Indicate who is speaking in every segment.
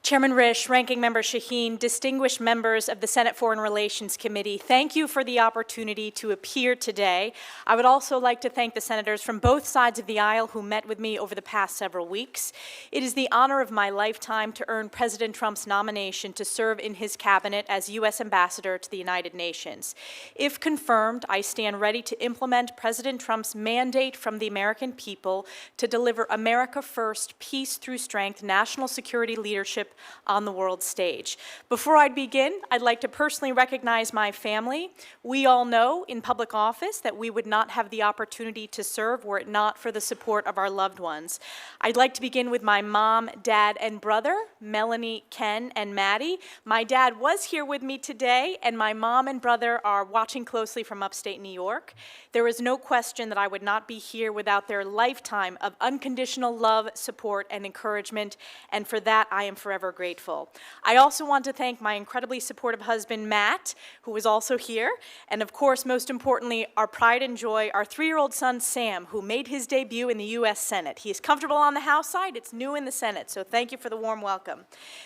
Speaker 1: Chairman Risch, Ranking Member Shaheen, distinguished members of the Senate Foreign Relations Committee, thank you for the opportunity to appear today. I would also like to thank the senators from both sides of the aisle who met with me over the past several weeks. It is the honor of my lifetime to earn President Trump's nomination to serve in his cabinet as U.S. Ambassador to the United Nations. If confirmed, I stand ready to implement President Trump's mandate from the American people to deliver America First, peace through strength, national security leadership on the world stage. Before I begin, I'd like to personally recognize my family. We all know in public office that we would not have the opportunity to serve were it not for the support of our loved ones. I'd like to begin with my mom, dad, and brother, Melanie, Ken, and Maddie. My dad was here with me today, and my mom and brother are watching closely from upstate New York. There is no question that I would not be here without their lifetime of unconditional love, support, and encouragement, and for that I am forever grateful. I also want to thank my incredibly supportive husband, Matt, who is also here, and of course, most importantly, our pride and joy, our 3-year-old son, Sam, who made his debut in the U.S. Senate. He is comfortable on the House side, it's new in the Senate, so thank you for the warm welcome.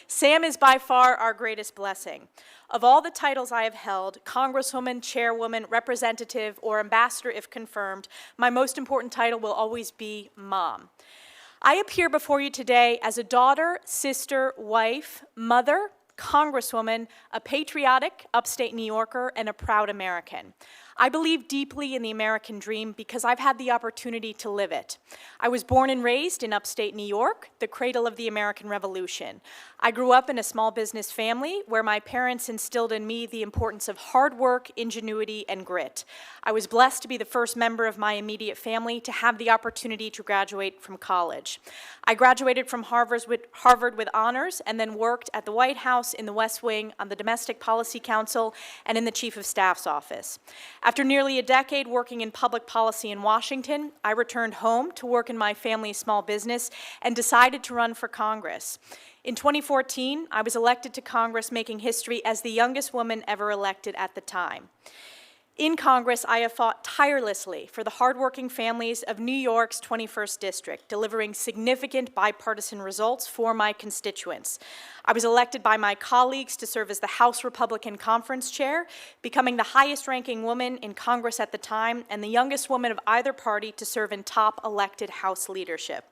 Speaker 1: Sam is by far our greatest blessing. Of all the titles I have held, Congresswoman, Chairwoman, Representative, or Ambassador if confirmed, my most important title will always be Mom. I appear before you today as a daughter, sister, wife, mother, Congresswoman, a patriotic upstate New Yorker, and a proud American. I believe deeply in the American dream because I've had the opportunity to live it. I was born and raised in upstate New York, the cradle of the American Revolution. I grew up in a small business family where my parents instilled in me the importance of hard work, ingenuity, and grit. I was blessed to be the first member of my immediate family to have the opportunity to graduate from college. I graduated from Harvard with honors and then worked at the White House, in the West Wing, on the Domestic Policy Council, and in the Chief of Staff's office. After nearly a decade working in public policy in Washington, I returned home to work in my family's small business and decided to run for Congress. In 2014, I was elected to Congress, making history as the youngest woman ever elected at the time. In Congress, I have fought tirelessly for the hardworking families of New York's 21st District, delivering significant bipartisan results for my constituents. I was elected by my colleagues to serve as the House Republican Conference Chair, becoming the highest-ranking woman in Congress at the time and the youngest woman of either party to serve in top elected House leadership.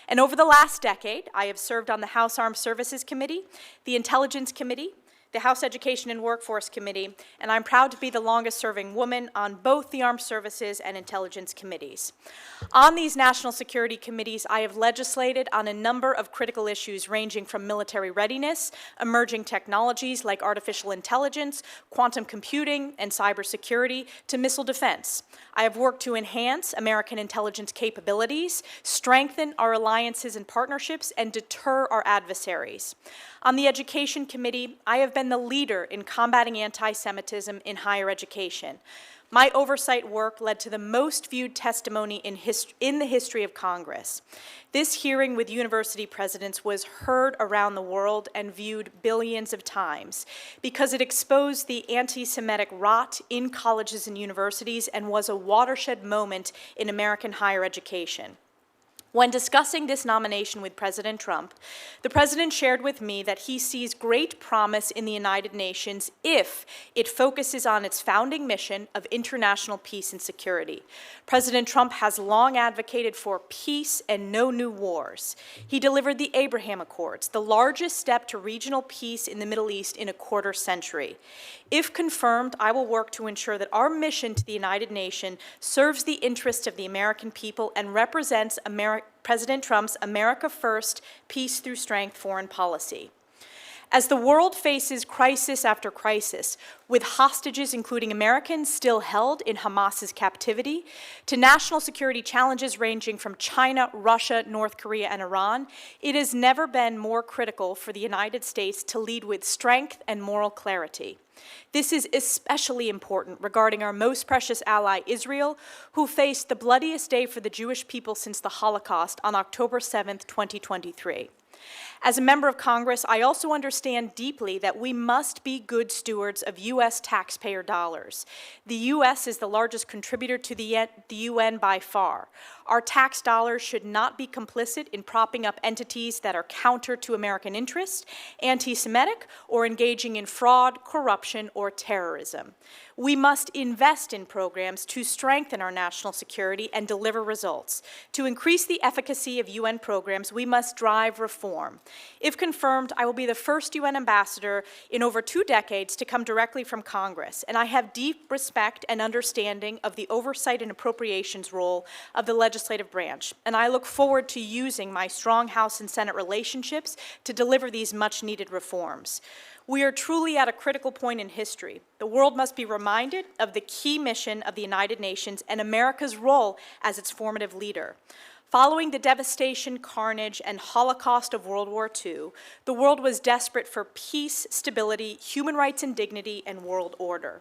Speaker 1: And over the last decade, I have served on the House Armed Services Committee, the Intelligence Committee, the House Education and Workforce Committee, and I'm proud to be the longest-serving woman on both the Armed Services and Intelligence Committees. On these national security committees, I have legislated on a number of critical issues ranging from military readiness, emerging technologies like artificial intelligence, quantum computing, and cybersecurity, to missile defense. I have worked to enhance American intelligence capabilities, strengthen our alliances and partnerships, and deter our adversaries. On the Education Committee, I have been the leader in combating anti-Semitism in higher education. My oversight work led to the most viewed testimony in the history of Congress. This hearing with university presidents was heard around the world and viewed billions of times because it exposed the anti-Semitic rot in colleges and universities and was a watershed moment in American higher education. When discussing this nomination with President Trump, the President shared with me that he sees great promise in the United Nations if it focuses on its founding mission of international peace and security. President Trump has long advocated for peace and no new wars. He delivered the Abraham Accords, the largest step to regional peace in the Middle East in a quarter century. If confirmed, I will work to ensure that our mission to the United Nations serves the interests of the American people and represents President Trump's America First, peace through strength foreign policy. As the world faces crisis after crisis, with hostages, including Americans, still held in Hamas's captivity, to national security challenges ranging from China, Russia, North Korea, and Iran, it has never been more critical for the United States to lead with strength and moral clarity. This is especially important regarding our most precious ally, Israel, who faced the bloodiest day for the Jewish people since the Holocaust on October 7, 2023. As a member of Congress, I also understand deeply that we must be good stewards of U.S. taxpayer dollars. The U.S. is the largest contributor to the UN by far. Our tax dollars should not be complicit in propping up entities that are counter to American interests, anti-Semitic, or engaging in fraud, corruption, or terrorism. We must invest in programs to strengthen our national security and deliver results. To increase the efficacy of UN programs, we must drive reform. If confirmed, I will be the first UN ambassador in over 2 decades to come directly from Congress, and I have deep respect and understanding of the oversight and appropriations role of the legislative branch, and I look forward to using my strong House and Senate relationships to deliver these much-needed reforms. We are truly at a critical point in history. The world must be reminded of the key mission of the United Nations and America's role as its formative leader. Following the devastation, carnage, and Holocaust of World War II, the world was desperate for peace, stability, human rights and dignity, and world order.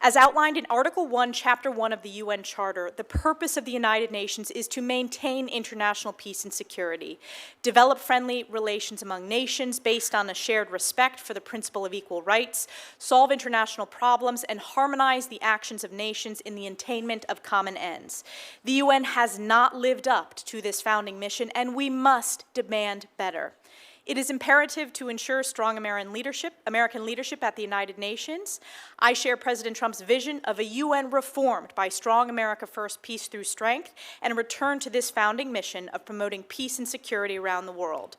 Speaker 1: As outlined in Article 1, Chapter 1 of the UN Charter, the purpose of the United Nations is to maintain international peace and security, develop friendly relations among nations based on a shared respect for the principle of equal rights, solve international problems, and harmonize the actions of nations in the attainment of common ends. The UN has not lived up to this founding mission, and we must demand better. It is imperative to ensure strong American leadership at the United Nations. I share President Trump's vision of a UN reformed by strong America first, peace through strength, and a return to this founding mission of promoting peace and security around the world.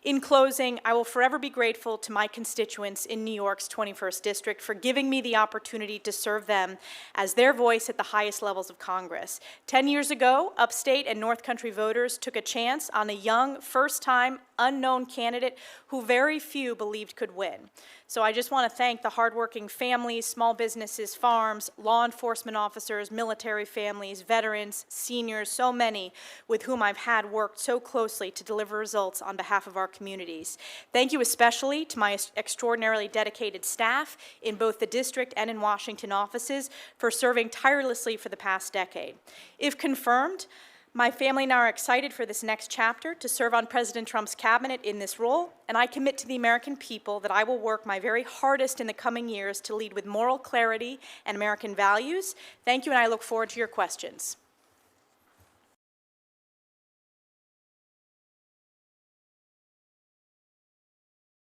Speaker 1: In closing, I will forever be grateful to my constituents in New York's 21st District for giving me the opportunity to serve them as their voice at the highest levels of Congress. 10 years ago, upstate and North Country voters took a chance on a young, first-time, unknown candidate who very few believed could win. So I just want to thank the hardworking families, small businesses, farms, law enforcement officers, military families, veterans, seniors, so many with whom I've had worked so closely to deliver results on behalf of our communities. Thank you especially to my extraordinarily dedicated staff in both the district and in Washington offices for serving tirelessly for the past decade. If confirmed, my family and I are excited for this next chapter to serve on President Trump's cabinet in this role, and I commit to the American people that I will work my very hardest in the coming years to lead with moral clarity and American values. Thank you, and I look forward to your questions.